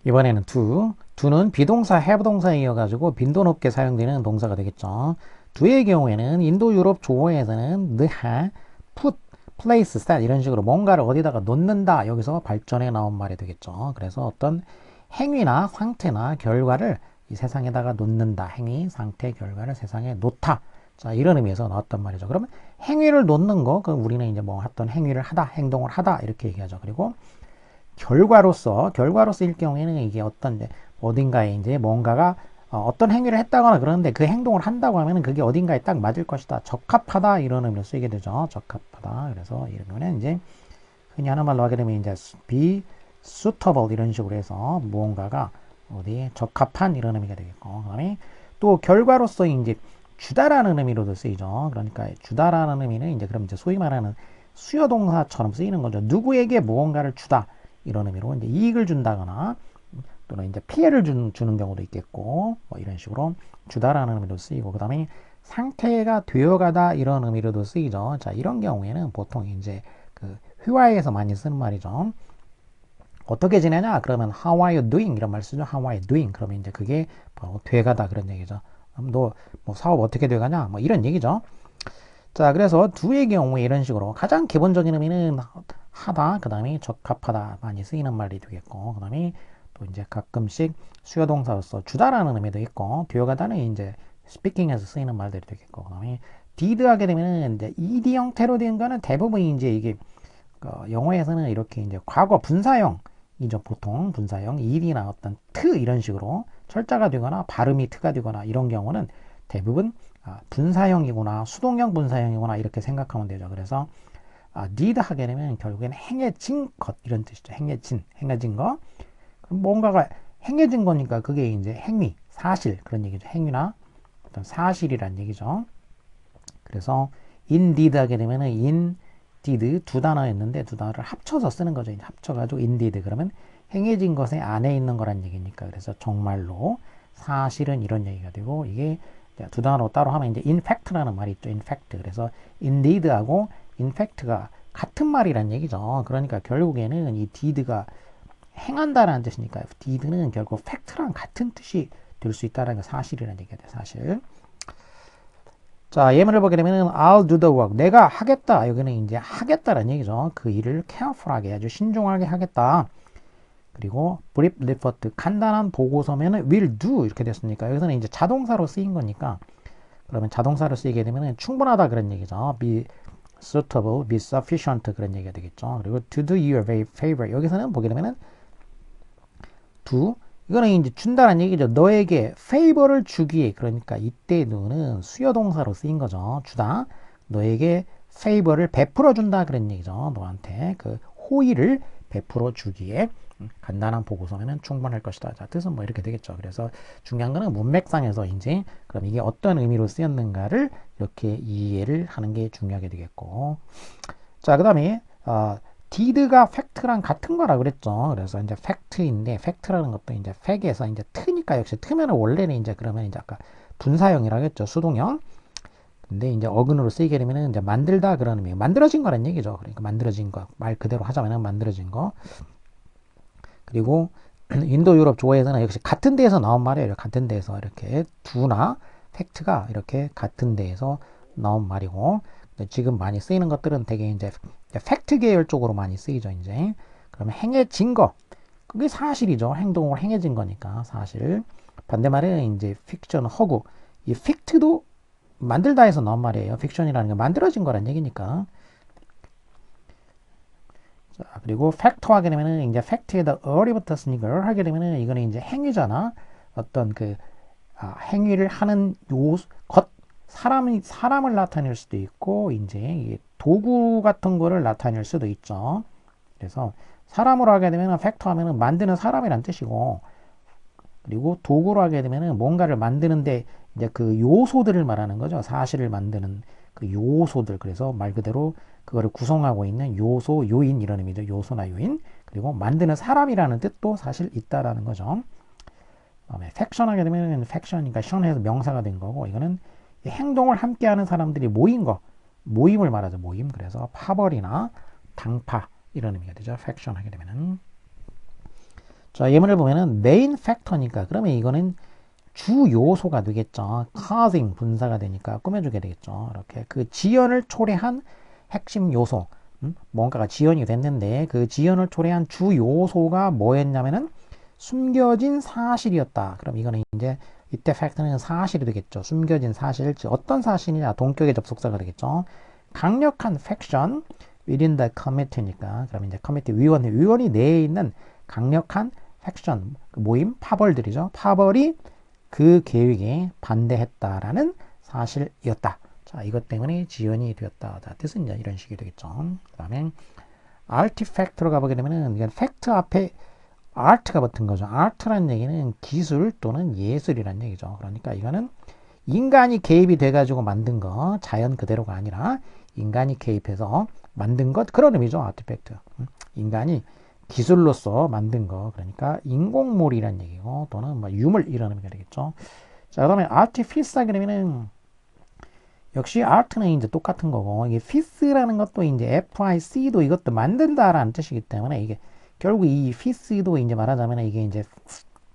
이번에는 do는 비동사 have 동사에 이어가지고 빈도 높게 사용되는 동사가 되겠죠. do의 경우에는 인도 유럽 조어에서는 넣다, put, place, set 이런 식으로 뭔가를 어디다가 놓는다 여기서 발전해 나온 말이 되겠죠. 그래서 어떤 행위나 상태나 결과를 이 세상에다가 놓는다. 행위, 상태, 결과를 세상에 놓다. 자, 이런 의미에서 나왔단 말이죠. 그러면 행위를 놓는 거, 그 우리는 이제 뭐 어떤 행위를 하다, 행동을 하다 이렇게 얘기하죠. 그리고 결과로서일 경우에는 이게 어떤 어딘가에 이제 뭔가가 어떤 행위를 했다거나 그러는데 그 행동을 한다고 하면은 그게 어딘가에 딱 맞을 것이다. 적합하다 이런 의미로 쓰이게 되죠. 적합하다. 그래서 이러면 이제 흔히 하는 말로 하게 되면 이제 be suitable 이런 식으로 해서 무언가가 어디에 적합한 이런 의미가 되겠고, 그다음에 또 결과로서 이제 주다라는 의미로도 쓰이죠. 그러니까 주다라는 의미는 이제 그럼 이제 소위 말하는 수요 동사처럼 쓰이는 거죠. 누구에게 무언가를 주다 이런 의미로 이제 이익을 준다거나 또는 이제 피해를 주는 경우도 있겠고, 뭐 이런 식으로 주다라는 의미로 쓰이고, 그 다음에 상태가 되어가다 이런 의미로도 쓰이죠. 자, 이런 경우에는 보통 이제 그 회화에서 많이 쓰는 말이죠. 어떻게 지내냐? 그러면 how are you doing? 이런 말 쓰죠. how are you doing? 그러면 이제 그게 바로 돼가다 그런 얘기죠. 너 뭐 사업 어떻게 돼가냐? 뭐 이런 얘기죠. 자, 그래서 do의 경우에 이런 식으로 가장 기본적인 의미는 하다, 그 다음에 적합하다 많이 쓰이는 말이 되겠고, 그 다음에 또 이제 가끔씩 수요동사로서 주다라는 의미도 있고, 되어가다는 이제 스피킹에서 쓰이는 말들이 되겠고, 그 다음에 did 하게 되면은 이제 ed 형태로 된 거는 대부분 이제 이게 영어에서는 이렇게 이제 과거 분사형이죠. 보통 분사형 ed나 어떤 t 이런 식으로 철자가 되거나 발음이 t가 되거나 이런 경우는 대부분 분사형이구나 수동형 분사형이구나 이렇게 생각하면 되죠. 그래서 did 하게 되면 결국엔 행해진 것 이런 뜻이죠. 행해진 거. 그럼 뭔가가 행해진 거니까 그게 이제 행위, 사실 그런 얘기죠. 행위나 어떤 사실이란 얘기죠. 그래서 indeed 하게 되면은 indeed 두 단어였는데 두 단어를 합쳐서 쓰는 거죠. 이제 합쳐가지고 indeed 그러면 행해진 것의 안에 있는 거란 얘기니까 그래서 정말로 사실은 이런 얘기가 되고 이게 두 단어로 따로 하면 이제 in fact라는 말이 있죠. in fact 그래서 indeed하고 in fact가 같은 말이란 얘기죠. 그러니까 결국에는 이 deed가 행한다라는 뜻이니까 deed는 결국 fact랑 같은 뜻이 될 수 있다는 게 사실이라는 얘기가 돼요. 사실. 자, 예문을 보게 되면은 I'll do the work. 내가 하겠다. 여기는 이제 하겠다라는 얘기죠. 그 일을 careful하게 아주 신중하게 하겠다. 그리고 brief report 간단한 보고서면은 will do 이렇게 됐으니까 여기서는 이제 자동사로 쓰인 거니까 그러면 자동사로 쓰이게 되면은 충분하다 그런 얘기죠. be suitable, be sufficient 그런 얘기가 되겠죠. 그리고 to do you a favor 여기서는 보게 되면은 do 이거는 이제 준다는 얘기죠. 너에게 favor를 주기 그러니까 이때 do는 수요 동사로 쓰인 거죠. 주다. 너에게 favor를 베풀어 준다 그런 얘기죠. 너한테 그 호의를 베풀어 주기에 간단한 보고서면 충분할 것이다. 자, 뜻은 뭐 이렇게 되겠죠. 그래서 중요한 거는 문맥상에서 이제 그럼 이게 어떤 의미로 쓰였는가를 이렇게 이해를 하는 게 중요하게 되겠고. 자, 그다음에 did가 fact랑 같은 거라 그랬죠. 그래서 이제 fact인데 fact라는 것도 이제 fact에서 이제 t니까 역시 t면은 원래는 이제 그러면 이제 아까 분사형이라고 했죠. 수동형. 근데 이제 어근으로 쓰이게 되면은 이제 만들다 그런 의미. 만들어진 거란 얘기죠. 그러니까 만들어진 거. 말 그대로 하자면은 만들어진 거. 그리고 인도 유럽 조어에서는 역시 같은 데에서 나온 말이에요. 같은 데에서 이렇게 do나 fact가 이렇게 같은 데에서 나온 말이고 지금 많이 쓰이는 것들은 되게 이제 팩트 계열 쪽으로 많이 쓰이죠. 이제 그러면 행해진 거 그게 사실이죠. 행동을 행해진 거니까 사실. 반대말에는 이제 픽션 허구 이 픽트도 만들다에서 나온 말이에요. 픽션이라는 게 만들어진 거란 얘기니까. 자, 그리고 팩터 하게 되면은 이제 팩트에다 어리 붙었으니까 하게 되면은 이거는 이제 행위잖아. 어떤 그 행위를 하는 것 사람을 나타낼 수도 있고 이제 도구 같은 거를 나타낼 수도 있죠. 그래서 사람으로 하게 되면 팩터 하면은 만드는 사람이란 뜻이고 그리고 도구로 하게 되면은 뭔가를 만드는데 이제 그 요소들을 말하는 거죠. 사실을 만드는 그 요소들. 그래서 말 그대로 그거를 구성하고 있는 요소, 요인 이런 의미죠. 요소나 요인. 그리고 만드는 사람이라는 뜻도 사실 있다라는 거죠. 그다음에 팩션 하게 되면 팩션이니까 션해서 명사가 된 거고 이거는 행동을 함께하는 사람들이 모인 거 모임을 말하죠. 모임. 그래서 파벌이나 당파 이런 의미가 되죠. 팩션 하게 되면은 자, 예문을 보면은 메인 팩터니까 그러면 이거는 주 요소가 되겠죠. causing 분사가 되니까 꾸며주게 되겠죠. 이렇게 그 지연을 초래한 핵심 요소. 뭔가가 지연이 됐는데 그 지연을 초래한 주 요소가 뭐였냐면은 숨겨진 사실이었다. 그럼 이거는 이제 이때 팩트는 사실이 되겠죠. 숨겨진 사실, 즉 어떤 사실이냐 동격의 접속사가 되겠죠. 강력한 팩션 within the committee니까 그럼 이제 커미티 위원이 내에 있는 강력한 팩션 모임 파벌들이죠. 파벌이 그 계획에 반대했다라는 사실이었다. 자, 이것 때문에 지연이 되었다. 자, 뜻은 이제 이런 식이 되겠죠. 그 다음에 artifact로 가보게 되면은 이건 팩트 앞에 art가 붙은 거죠. art라는 얘기는 기술 또는 예술이라는 얘기죠. 그러니까 이거는 인간이 개입이 돼가지고 만든 거, 자연 그대로가 아니라 인간이 개입해서 만든 것, 그런 의미죠. 아티팩트. 인간이 기술로서 만든 거, 그러니까 인공물이라는 얘기고 또는 뭐 유물 이런 의미가 되겠죠. 자, 그다음에 아티피스 하게 되면은 역시 아트는 이제 똑같은 거고 이게 피스라는 것도 이제 FIC도 이것도 만든다라는 뜻이기 때문에 이게 결국 이 피스도 이제 말하자면 이게 이제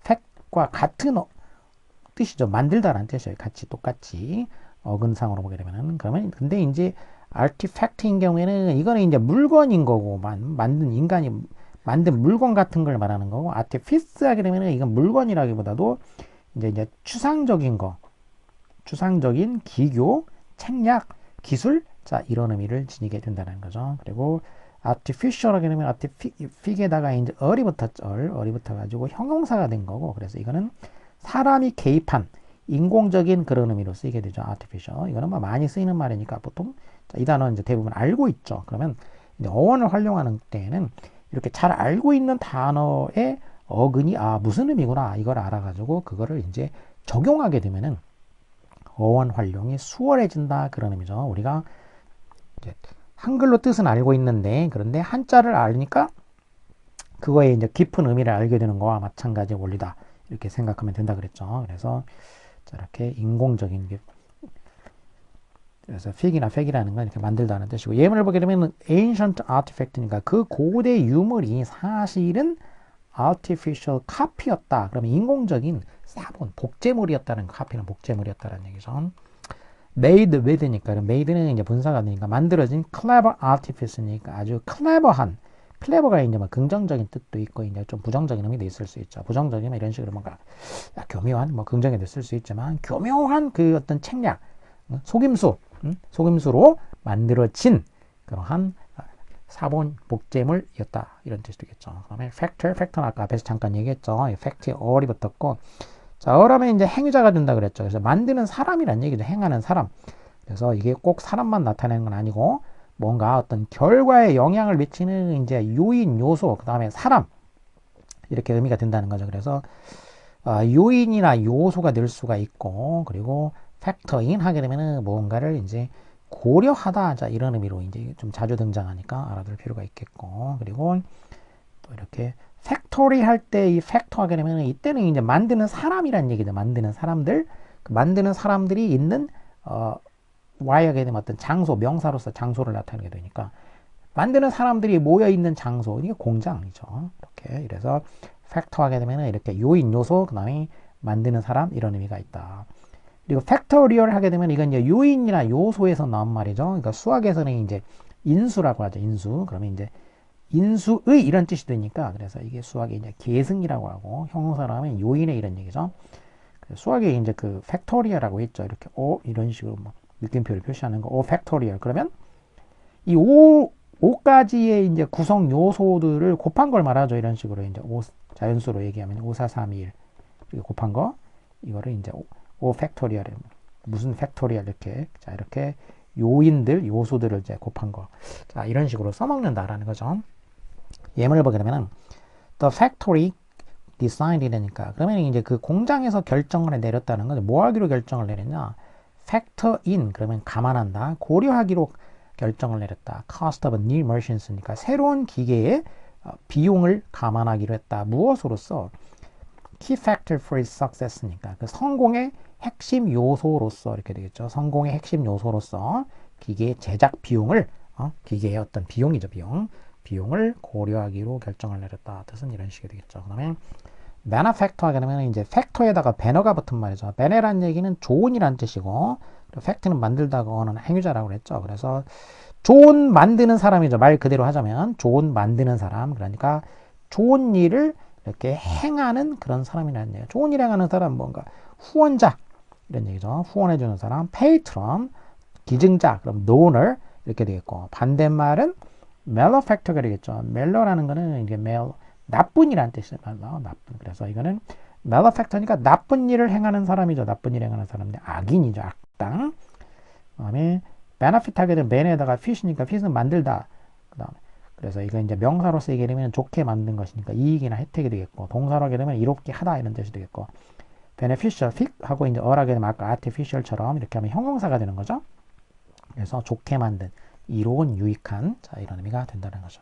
팩과 같은 뜻이죠. 만들다라는 뜻이에요. 같이 똑같이 어근상으로 보게 되면은 그러면 근데 이제 아티팩트인 경우에는 이거는 이제 물건인 거고 만든 인간이 만든 물건 같은 걸 말하는 거고 아티피스 하게 되면은 이건 물건이라기보다도 이제 추상적인 거, 추상적인 기교, 책략, 기술, 자 이런 의미를 지니게 된다는 거죠. 그리고 artificial 하게 되면 artific에다가 이제 어리 붙어 가지고 형용사가 된 거고 그래서 이거는 사람이 개입한 인공적인 그런 의미로 쓰이게 되죠. artificial. 이거는 뭐 많이 쓰이는 말이니까 보통 이 단어는 이제 대부분 알고 있죠. 그러면 이제 어원을 활용하는 때에는 이렇게 잘 알고 있는 단어의 어근이 무슨 의미구나 이걸 알아가지고 그거를 이제 적용하게 되면은 어원 활용이 수월해진다 그런 의미죠. 우리가 이제 한글로 뜻은 알고 있는데 그런데 한자를 알니까 그거에 이제 깊은 의미를 알게 되는 거와 마찬가지 원리다 이렇게 생각하면 된다 그랬죠. 그래서 이렇게 인공적인 게 그래서 픽이나 팩이라는 건 이렇게 만들다는 뜻이고 예문을 보게 되면 ancient artifact니까 그 고대 유물이 사실은 artificial copy였다. 그러면 인공적인 사본, 복제물이었다는 카피는 복제물이었다는 얘기죠. made with니까 made는 이제 분사가 되니까 만들어진 clever artifice니까 아주 clever가 이제 뭐 긍정적인 뜻도 있고 이제 좀 부정적인 의미도 있을 수 있죠. 부정적이면 이런 식으로 뭔가 교묘한 뭐 긍정에도 쓸 수 있지만 교묘한 그 어떤 책략, 속임수로 만들어진 그러한 사본 복제물이었다 이런 뜻이 되겠죠. 그다음에 팩터는 아까 앞에서 잠깐 얘기했죠. 팩트에 어리 붙었고 자 어라면 이제 행위자가 된다 그랬죠. 그래서 만드는 사람이란 얘기죠. 행하는 사람. 그래서 이게 꼭 사람만 나타내는 건 아니고 뭔가 어떤 결과에 영향을 미치는 이제 요인 요소 그다음에 사람 이렇게 의미가 된다는 거죠. 그래서 요인이나 요소가 될 수가 있고 그리고 팩터인 하게 되면은 뭔가를 이제 고려하다 자 이런 의미로 이제 좀 자주 등장하니까 알아둘 필요가 있겠고 그리고 또 이렇게 팩토리 할 때 이 팩터 하게 되면 이때는 이제 만드는 사람이란 얘기죠. 만드는 사람들 그 만드는 사람들이 있는 y 하게 되면 어떤 장소 명사로서 장소를 나타내게 되니까 만드는 사람들이 모여 있는 장소 이게 공장이죠. 이렇게 이래서 팩터 하게 되면 이렇게 요인 요소 그다음에 만드는 사람 이런 의미가 있다. 그리고 팩토리얼 하게 되면 이건 이제 요인이나 요소에서 나온 말이죠. 그러니까 수학에서는 이제 인수라고 하죠. 인수. 그러면 이제 인수의 이런 뜻이 되니까 그래서 이게 수학의 이제 계승이라고 하고 형용사로 하면 요인의 이런 얘기죠. 수학에 이제 그 팩토리얼이라고 했죠. 이렇게 이런 식으로 막 느낌표를 표시하는 거. 팩토리얼. 그러면 이 5가지의 이제 구성 요소들을 곱한 걸 말하죠. 이런 식으로 이제 자연수로 얘기하면 5, 4, 3, 2, 1 이렇게 곱한 거 이거를 이제 5 팩토리얼 무슨 팩토리얼 이렇게 요인들 요소들을 이제 곱한 거 자 이런 식으로 써먹는다라는 거죠. 예문을 보게 되면은 the factory designed 되니까 그러면 이제 그 공장에서 결정을 내렸다는 거죠. 뭐 하기로 결정을 내렸냐? factor in 그러면 감안한다. 고려하기로 결정을 내렸다. cost of new machines,니까 새로운 기계의 비용을 감안하기로 했다. 무엇으로써? key factor for its success니까 그 성공의 핵심 요소로서 이렇게 되겠죠. 성공의 핵심 요소로서 기계의 제작 비용을 기계의 어떤 비용이죠. 비용 비용을 고려하기로 결정을 내렸다. 뜻은 이런 식이 되겠죠. 그 다음에 benefactor 하게 되면 이제 factor에다가 banner가 붙은 말이죠. banner란 얘기는 좋은이란 뜻이고, fact는 만들다가 하는 행위자라고 그랬죠. 그래서 좋은 만드는 사람이죠. 말 그대로 하자면 좋은 만드는 사람. 그러니까 좋은 일을 이렇게 행하는 그런 사람이라는 얘기예요. 좋은 일 행하는 사람 뭔가 후원자 이런 얘기죠. 후원해주는 사람, patron 기증자, 그럼 donor 이렇게 되겠고, 반대말은 malefactor가 되겠죠. mal라는 거는 이게 나쁜이라는 뜻이에요. 나쁜. 그래서 이거는 malefactor니까 나쁜 일을 행하는 사람이죠. 나쁜 일을 행하는 사람인데 악인이죠. 악당. 그 다음에 benefit 하게 되면 ben에다가 fish니까 fish는 만들다. 그 다음에 그래서 이거 이제 명사로 쓰이게 되면 좋게 만든 것이니까 이익이나 혜택이 되겠고, 동사로 하게 되면 이롭게 하다 이런 뜻이 되겠고, beneficial, fit 하고 이제 하게 되면 아까 artificial처럼 이렇게 하면 형용사가 되는 거죠. 그래서 좋게 만든, 이로운, 유익한, 자, 이런 의미가 된다는 거죠.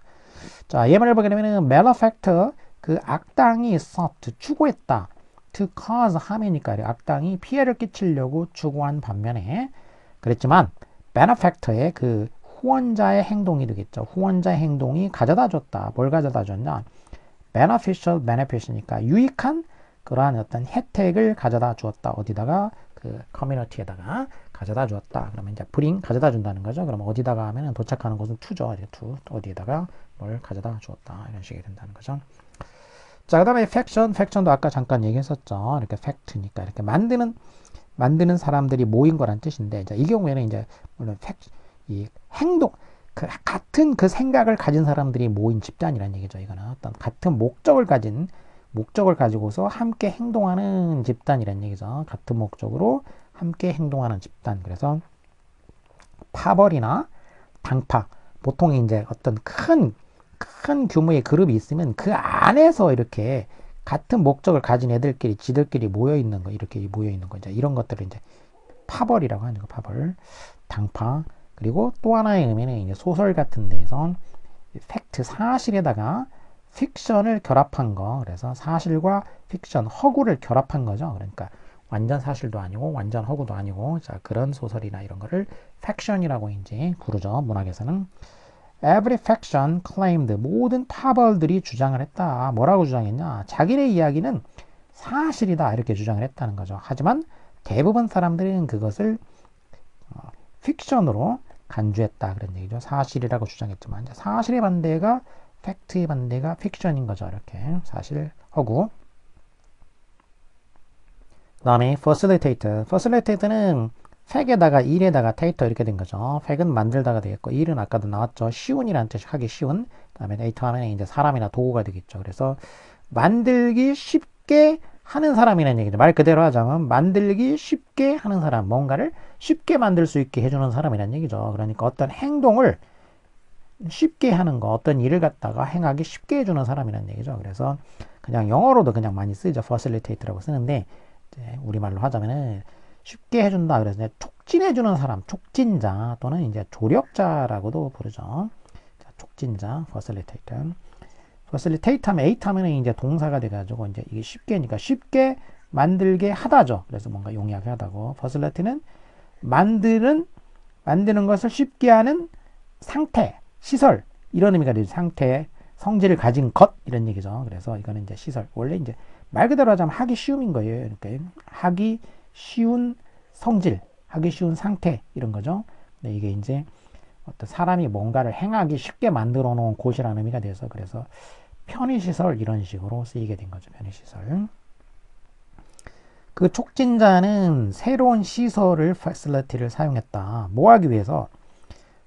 자, 예문을 보게 되면 malefactor, 그 악당이 sought, 추구했다. to cause harm이니까 악당이 피해를 끼치려고 추구한 반면에, 그랬지만 benefactor의 그 후원자의 행동이 되겠죠. 후원자의 행동이 가져다 줬다. 뭘 가져다 줬냐? beneficial, benefit이니까 유익한 그러한 어떤 혜택을 가져다 주었다. 어디다가? 그 커뮤니티에다가 가져다 주었다. 그러면 이제 bring 가져다 준다는 거죠. 그럼 어디다가 하면은 도착하는 곳은 to죠. to 어디에다가 뭘 가져다 주었다. 이런 식이 된다는 거죠. 자, 그 다음에 faction도 아까 잠깐 얘기했었죠. 이렇게 fact니까 이렇게 만드는 사람들이 모인 거란 뜻인데, 자, 이 경우에는 이제 물론 이 행동, 같은 그 생각을 가진 사람들이 모인 집단이란 얘기죠. 이거는 어떤 같은 목적을 가지고서 함께 행동하는 집단이란 얘기죠. 같은 목적으로 함께 행동하는 집단. 그래서 파벌이나 당파, 보통 이제 어떤 큰 규모의 그룹이 있으면 그 안에서 이렇게 같은 목적을 가진 애들끼리 지들끼리 모여 있는 거, 이렇게 모여 있는 거, 이제 이런 것들을 이제 파벌이라고 하는 거, 파벌, 당파. 그리고 또 하나의 의미는 이제 소설 같은 데에서 팩트, 사실에다가 픽션을 결합한 거. 그래서 사실과 픽션, 허구를 결합한 거죠. 그러니까 완전 사실도 아니고 완전 허구도 아니고, 자, 그런 소설이나 이런 거를 팩션이라고 이제 부르죠. 문학에서는. Every faction claimed, 모든 파벌들이 주장을 했다. 뭐라고 주장했냐? 자기네 이야기는 사실이다. 이렇게 주장을 했다는 거죠. 하지만 대부분 사람들은 그것을 픽션으로 간주했다. 그런 얘기죠. 사실이라고 주장했지만 사실의 반대가, 팩트의 반대가 픽션인 거죠. 이렇게 사실, 허구. 그 다음에 facilitator는 fac에다가 일에다가 tator 이렇게 된 거죠. fac은 만들다가 되겠고, 일은 아까도 나왔죠. 쉬운이라는 뜻이 하기 쉬운. 그 다음에 tator 하면 이제 사람이나 도구가 되겠죠. 그래서 만들기 쉽게 하는 사람이라는 얘기죠. 말 그대로 하자면 만들기 쉽게 하는 사람, 뭔가를 쉽게 만들 수 있게 해주는 사람이라는 얘기죠. 그러니까 어떤 행동을 쉽게 하는 거, 어떤 일을 갖다가 행하기 쉽게 해주는 사람이라는 얘기죠. 그래서 그냥 영어로도 그냥 많이 쓰이죠. facilitate라고 쓰는데, 이제 우리말로 하자면은 쉽게 해준다. 그래서 촉진해주는 사람, 촉진자 또는 이제 조력자라고도 부르죠. 자, 촉진자, facilitator. facilitate 하면 에이트 하면은 이제 동사가 돼가지고 이제 이게 쉽게니까 쉽게 만들게 하다죠. 그래서 뭔가 용이하게 하다고. facilitate는 만드는 것을 쉽게 하는 상태, 시설, 이런 의미가 되죠. 상태, 성질을 가진 것, 이런 얘기죠. 그래서 이거는 이제 시설. 원래 이제 말 그대로 하자면 하기 쉬움인 거예요. 그러니까 하기 쉬운 성질, 하기 쉬운 상태, 이런 거죠. 근데 이게 이제 어떤 사람이 뭔가를 행하기 쉽게 만들어 놓은 곳이라는 의미가 돼서, 그래서 편의시설 이런 식으로 쓰이게 된 거죠. 편의시설. 그 촉진자는 새로운 시설을, facility를 사용했다. 뭐 하기 위해서?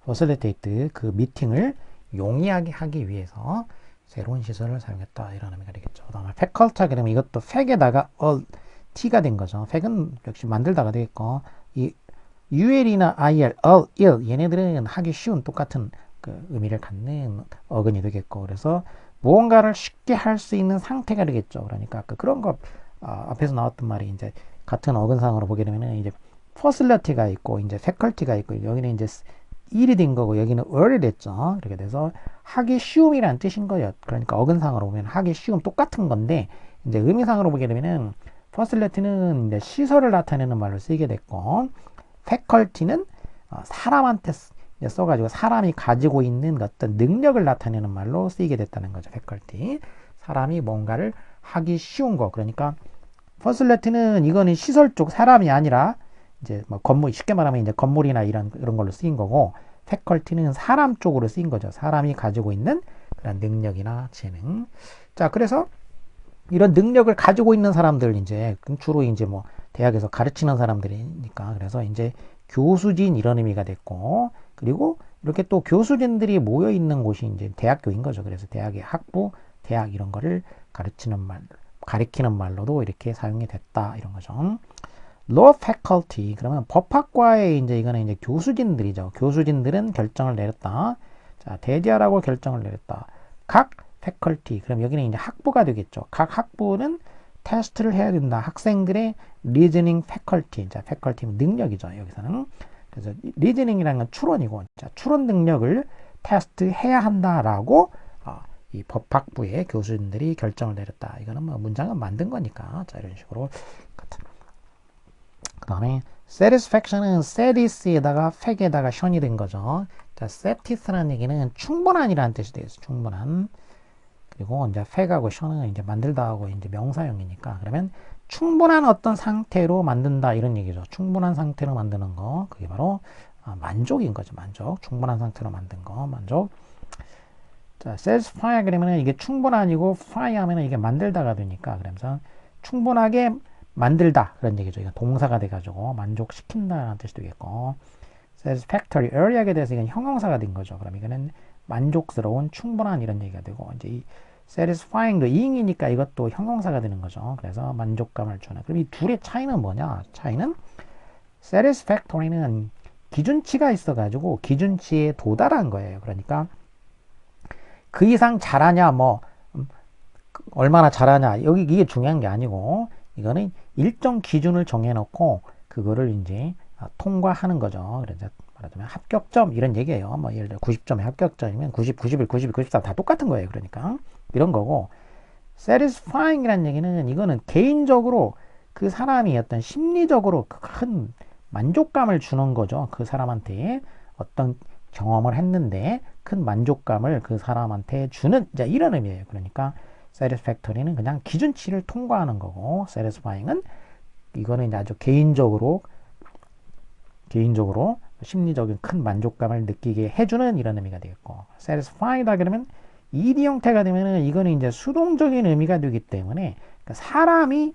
facilitate, 그 미팅을 용이하게 하기 위해서 새로운 시설을 사용했다. 이런 의미가 되겠죠. 그 다음에 faculty, 그러면 이것도 fac에다가 t가 된 거죠. fac은 역시 만들다가 되겠고, 이 ul이나 il, il, 얘네들은 하기 쉬운 똑같은 그 의미를 갖는 어근이 되겠고, 그래서 무언가를 쉽게 할 수 있는 상태가 되겠죠. 그러니까 그런 거 앞에서 나왔던 말이 이제 같은 어근상으로 보게 되면은 이제 facility가 있고 이제 faculty가 있고, 여기는 이제 일이 된 거고 여기는 을이 됐죠. 이렇게 돼서 하기 쉬움이라는 뜻인 거예요. 그러니까 어근상으로 보면 하기 쉬움 똑같은 건데, 이제 의미상으로 보게 되면은 facility는 이제 시설을 나타내는 말로 쓰이게 됐고, faculty는 사람한테 써가지고 사람이 가지고 있는 어떤 능력을 나타내는 말로 쓰이게 됐다는 거죠. faculty. 사람이 뭔가를 하기 쉬운 거. 그러니까 퍼슬레트는 이거는 시설 쪽 사람이 아니라 이제 뭐 건물, 쉽게 말하면 이제 건물이나 이런 걸로 쓰인 거고, faculty는 사람 쪽으로 쓰인 거죠. 사람이 가지고 있는 그런 능력이나 재능. 자, 그래서 이런 능력을 가지고 있는 사람들, 이제 주로 이제 뭐 대학에서 가르치는 사람들이니까, 그래서 이제 교수진 이런 의미가 됐고, 그리고 이렇게 또 교수진들이 모여 있는 곳이 이제 대학교인 거죠. 그래서 대학의 학부, 대학 이런 거를 가리키는 말로도 이렇게 사용이 됐다, 이런 거죠. Law faculty, 그러면 법학과에 이제 이거는 이제 교수진들이죠. 교수진들은 결정을 내렸다. 자, 대디하라고 결정을 내렸다. 각 faculty, 그럼 여기는 이제 학부가 되겠죠. 각 학부는 테스트를 해야 된다. 학생들의 reasoning faculty, 자, faculty는 능력이죠. 여기서는. 그래서 reasoning이라는 건 추론이고, 자, 추론 능력을 테스트해야 한다라고 이 법학부의 교수님들이 결정을 내렸다. 이거는 뭐 문장은 만든 거니까. 자, 이런 식으로. 그 다음에 satisfaction은 satis에다가 fact에다가 션이 된 거죠. 자, satis라는 얘기는 충분한이라는 뜻이 되겠어. 충분한. 그리고 이제 fact하고 션은 이제 만들다 하고 이제 명사형이니까, 그러면 충분한 어떤 상태로 만든다, 이런 얘기죠. 충분한 상태로 만드는 거. 그게 바로 만족인 거죠. 만족. 충분한 상태로 만든 거. 만족. 자, satisfy 그러면은 이게 충분한이고, fry 하면은 이게 만들다가 되니까, 그러면서 충분하게 만들다, 그런 얘기죠. 이거 동사가 돼가지고 만족시킨다라는 뜻이 되겠고, satisfactory, early하게 돼서 이건 형용사가 된 거죠. 그럼 이거는 만족스러운, 충분한 이런 얘기가 되고, 이제 이 satisfying도 ing이니까 이것도 형용사가 되는 거죠. 그래서 만족감을 주는. 그럼 이 둘의 차이는 뭐냐? 차이는 satisfactory는 기준치가 있어가지고 기준치에 도달한 거예요. 그러니까 그 이상 잘하냐, 뭐 얼마나 잘하냐, 여기 이게 중요한 게 아니고, 이거는 일정 기준을 정해놓고 그거를 이제 통과하는 거죠. 그래서 말하자면 합격점 이런 얘기예요. 뭐 예를 들어 90점의 합격점이면 90, 91, 92, 93 다 똑같은 거예요. 그러니까 이런 거고, satisfying이라는 얘기는 이거는 개인적으로 그 사람이 어떤 심리적으로 큰 만족감을 주는 거죠. 그 사람한테 어떤 경험을 했는데 큰 만족감을 그 사람한테 주는, 이제 이런 의미예요. 그러니까 satisfactory는 그냥 기준치를 통과하는 거고, satisfying은 이거는 이제 아주 개인적으로 심리적인 큰 만족감을 느끼게 해주는 이런 의미가 되겠고, satisfy다 그러면 ed 형태가 되면은 이거는 이제 수동적인 의미가 되기 때문에 그러니까 사람이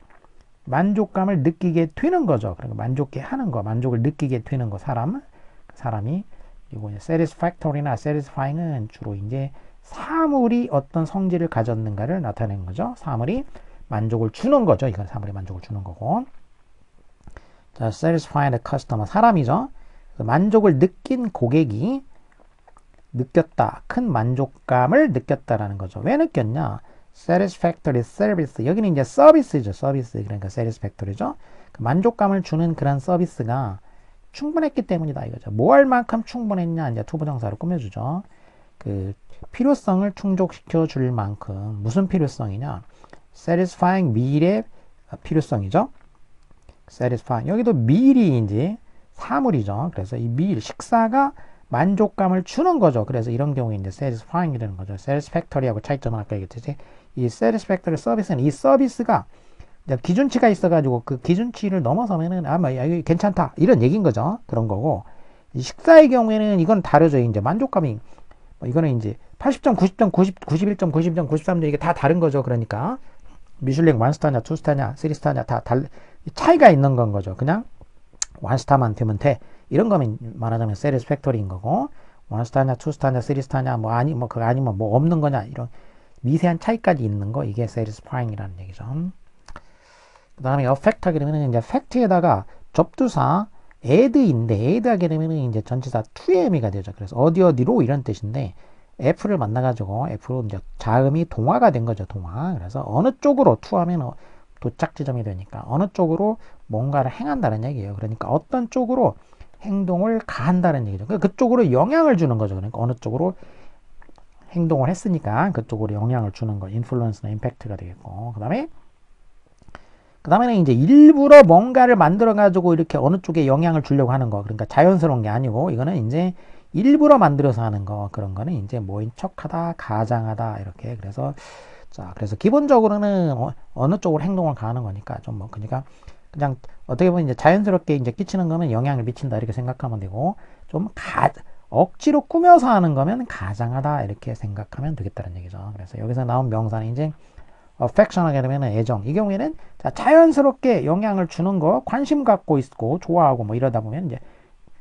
만족감을 느끼게 되는 거죠. 그러니까 만족해 하는 거, 만족을 느끼게 되는 거, 사람이. 그리고 이제 satisfactory나 satisfying은 주로 이제 사물이 어떤 성질을 가졌는가를 나타내는 거죠. 사물이 만족을 주는 거죠. 이건 사물이 만족을 주는 거고. 자, satisfy the customer, 사람이죠. 만족을 느낀 고객이 느꼈다. 큰 만족감을 느꼈다라는 거죠. 왜 느꼈냐? satisfactory service. 여기는 이제 서비스죠. 서비스. 그러니까 satisfactory죠. 만족감을 주는 그런 서비스가 충분했기 때문이다, 이거죠. 뭐 할 만큼 충분했냐? 이제 투부정사로 꾸며주죠. 그 필요성을 충족시켜 줄 만큼. 무슨 필요성이냐? satisfying meal의 필요성이죠. satisfying. 여기도 meal이 이제 사물이죠. 그래서 이 meal, 식사가 만족감을 주는 거죠. 그래서 이런 경우에 이제 satisfying이 되는 거죠. satisfactory하고 차이점은 아까 얘기했듯이 이 satisfactory 서비스는 이 서비스가 기준치가 있어가지고 그 기준치를 넘어서면은 뭐 이거 괜찮다 이런 얘기인 거죠. 그런 거고, 이 식사의 경우에는 이건 다르죠. 이제 만족감이 이거는 이제 80점, 90점, 90, 91점, 92점, 93점 이게 다 다른 거죠. 그러니까 미슐랭 1스타냐, 2스타냐, 3스타냐 다 차이가 있는 건 거죠. 그냥 1스타만 되면 돼. 이런 거면 말하자면 satisfactory인 거고, 1스타냐, 2스타냐, 3스타냐 뭐 그거 아니면 뭐 없는 거냐, 이런 미세한 차이까지 있는 거, 이게 satisfying이라는 얘기죠. 그 다음에 affect 하게 되면 이제 fact에다가 접두사 add인데, add 하게 되면 이제 전치사 to의 의미가 되죠. 그래서 어디로 이런 뜻인데, f를 만나가지고 f로 이제 자음이 동화가 된 거죠. 동화. 그래서 어느 쪽으로 to 하면 도착 지점이 되니까 어느 쪽으로 뭔가를 행한다는 얘기예요. 그러니까 어떤 쪽으로 행동을 가한다는 얘기죠. 그러니까 그쪽으로 영향을 주는 거죠. 그러니까 어느 쪽으로 행동을 했으니까 그쪽으로 영향을 주는 거, 인플루언스나 임팩트가 되겠고, 그 다음에는 이제 일부러 뭔가를 만들어 가지고 이렇게 어느 쪽에 영향을 주려고 하는 거. 그러니까 자연스러운 게 아니고, 이거는 이제 일부러 만들어서 하는 거, 그런 거는 이제 모인 척하다, 가장하다, 이렇게. 그래서, 자, 그래서 기본적으로는 어느 쪽으로 행동을 가하는 거니까, 좀 뭐, 그러니까, 그냥, 어떻게 보면 이제 자연스럽게 이제 끼치는 거면 영향을 미친다, 이렇게 생각하면 되고, 좀 억지로 꾸며서 하는 거면 가장하다, 이렇게 생각하면 되겠다는 얘기죠. 그래서 여기서 나온 명사는 이제, affection 하게 되면 애정. 이 경우에는 자연스럽게 영향을 주는 거, 관심 갖고 있고, 좋아하고 뭐 이러다 보면 이제,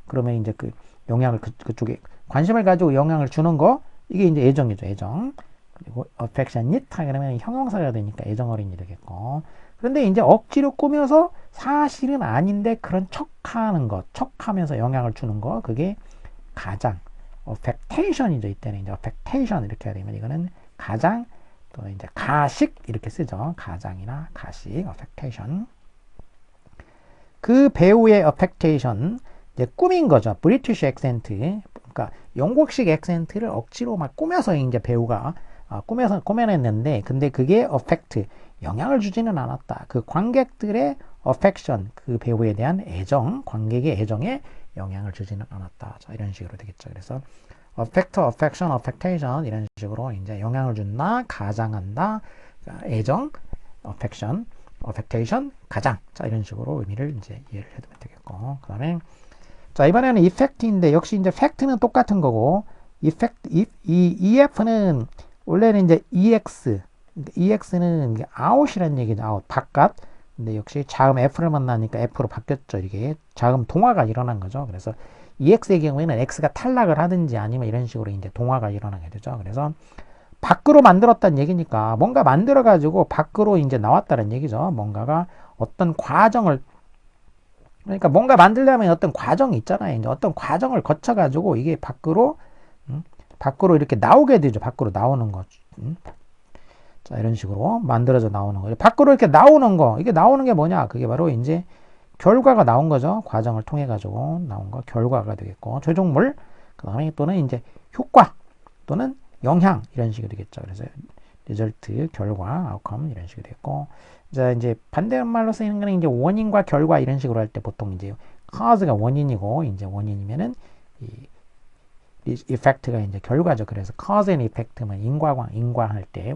그러면 이제 그 영향을 그쪽에 관심을 가지고 영향을 주는 거, 이게 이제 애정이죠, 애정. 그리고 affectionate 하게 되면 형용사가 되니까 애정 어린이 되겠고. 그런데 이제 억지로 꾸며서 사실은 아닌데 그런 척하는 것, 척하면서 영향을 주는 거, 그게 가장 affectation이죠. 이때는 이제 affectation 이렇게 해야 되면 이거는 가장, 또 이제 가식 이렇게 쓰죠. 가장이나 가식, affectation. 그 배우의 affectation, 이제 꾸민 거죠. 브리티시 액센트. 그러니까 영국식 액센트를 억지로 막 꾸며서 이제 배우가 꾸며냈는데, 근데 그게 affect, 영향을 주지는 않았다. 그 관객들의 affection, 그 배우에 대한 애정, 관객의 애정에 영향을 주지는 않았다. 자, 이런 식으로 되겠죠. 그래서 affect, affection, affectation 이런 식으로 이제 영향을 준다, 가장한다, 애정, affection, affectation, 가장. 자, 이런 식으로 의미를 이제 이해를 해두면 되겠고. 그 다음에 자, 이번에는 effect인데 역시 이제 fact는 똑같은 거고, EF는 원래는 이제 EX, EX는 out이라는 얘기죠. out, 바깥. 근데 역시 자음 F를 만나니까 F로 바뀌었죠. 이게 자음 동화가 일어난 거죠. 그래서 EX의 경우에는 X가 탈락을 하든지 아니면 이런 식으로 이제 동화가 일어나게 되죠. 그래서 밖으로 만들었다는 얘기니까 뭔가 만들어가지고 밖으로 이제 나왔다는 얘기죠. 뭔가가 어떤 과정을, 그러니까 뭔가 만들려면 어떤 과정이 있잖아요. 이제 어떤 과정을 거쳐가지고 이게 밖으로, 밖으로 이렇게 나오게 되죠. 밖으로 나오는 거. 자, 이런 식으로 만들어져 나오는 거죠. 밖으로 이렇게 나오는 거. 이게 나오는 게 뭐냐? 그게 바로 이제 결과가 나온 거죠. 과정을 통해 가지고 나온 거, 결과가 되겠고, 최종물, 그 다음에 또는 이제 효과 또는 영향 이런 식이 되겠죠. 그래서 리절트, 결과, 아웃컴 이런 식이 되겠고, 자, 이제 반대말로 쓰이는 거는 이제 원인과 결과 이런 식으로 할 때 보통 이제 cause가 원인이고, 이제 원인이면은 이 effect가 이제 결과죠. 그래서 cause and effect면 인과할 때,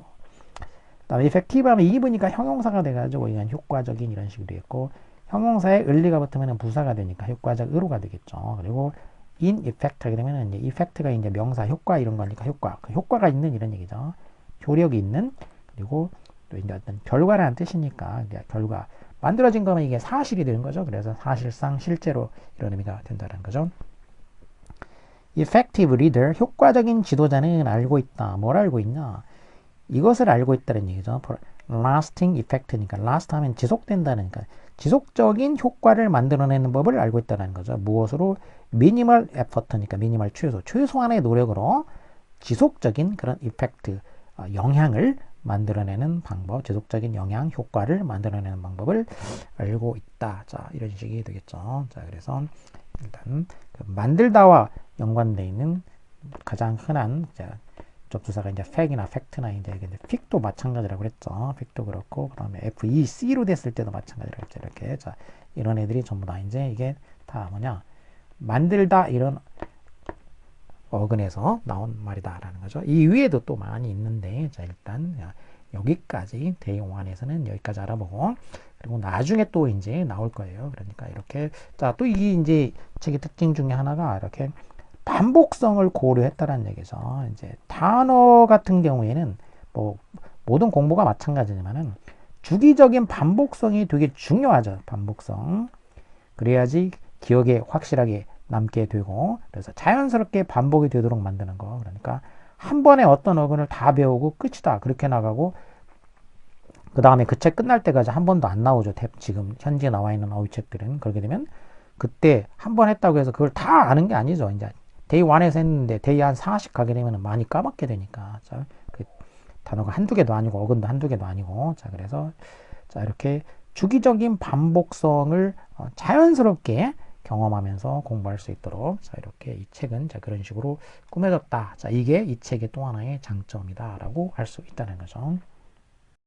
그다음에 effective 하면 eve니까 형용사가 돼가지고 이건 효과적인 이런 식으로 되겠고, 형용사에 을리가 붙으면 부사가 되니까 효과적으로가 되겠죠. 그리고 in effect 하게 되면 이제 effect가 이제 명사 효과 이런 거니까 효과, 그 효과가 있는 이런 얘기죠. 효력이 있는, 그리고 또 이제 어떤 결과라는 뜻이니까 이제 결과 만들어진 거면 이게 사실이 되는 거죠. 그래서 사실상 실제로 이런 의미가 된다는 거죠. effective leader, 효과적인 지도자는 알고 있다. 뭘 알고 있냐? 이것을 알고 있다는 얘기죠. lasting effect니까 last 하면 지속된다니까 지속적인 효과를 만들어내는 법을 알고 있다는 거죠. 무엇으로? minimal effort니까 minimal 최소한의 노력으로 지속적인 그런 effect, 영향을 만들어내는 방법, 지속적인 영향, 효과를 만들어내는 방법을 알고 있다. 자, 이런 식이 되겠죠. 자, 그래서 일단 그 만들다와 연관되어 있는 가장 흔한 접두사가 이제 fact이나 fact나 이제 fic도 마찬가지라고 그랬죠. fic도 그렇고, 그 다음에 FEC로 됐을 때도 마찬가지라고 했죠. 이렇게. 자, 이런 애들이 전부 다 이제 이게 다 뭐냐? 만들다 이런 어근에서 나온 말이다라는 거죠. 이 위에도 또 많이 있는데, 자, 일단 여기까지 대용안에서는 여기까지 알아보고, 그리고 나중에 또 이제 나올 거예요. 그러니까 이렇게, 자, 또 이게 이제 책의 특징 중에 하나가 이렇게 반복성을 고려했다는 얘기죠. 이제 단어 같은 경우에는 뭐 모든 공부가 마찬가지지만은 주기적인 반복성이 되게 중요하죠. 반복성. 그래야지 기억에 확실하게 남게 되고, 그래서 자연스럽게 반복이 되도록 만드는 거. 그러니까 한 번에 어떤 어근을 다 배우고 끝이다. 그렇게 나가고, 그 다음에 그 책 끝날 때까지 한 번도 안 나오죠. 지금 현재 나와 있는 어휘 책들은. 그렇게 되면 그때 한 번 했다고 해서 그걸 다 아는 게 아니죠. 이제 데이 1에서 했는데 데이 한 4씩 가게 되면 많이 까먹게 되니까. 자, 그 단어가 한두 개도 아니고 어근도 한두 개도 아니고. 자, 그래서 자, 이렇게 주기적인 반복성을 자연스럽게 경험하면서 공부할 수 있도록, 자, 이렇게 이 책은 자, 그런 식으로 꾸며졌다. 자, 이게 이 책의 또 하나의 장점이다라고 할 수 있다는 거죠.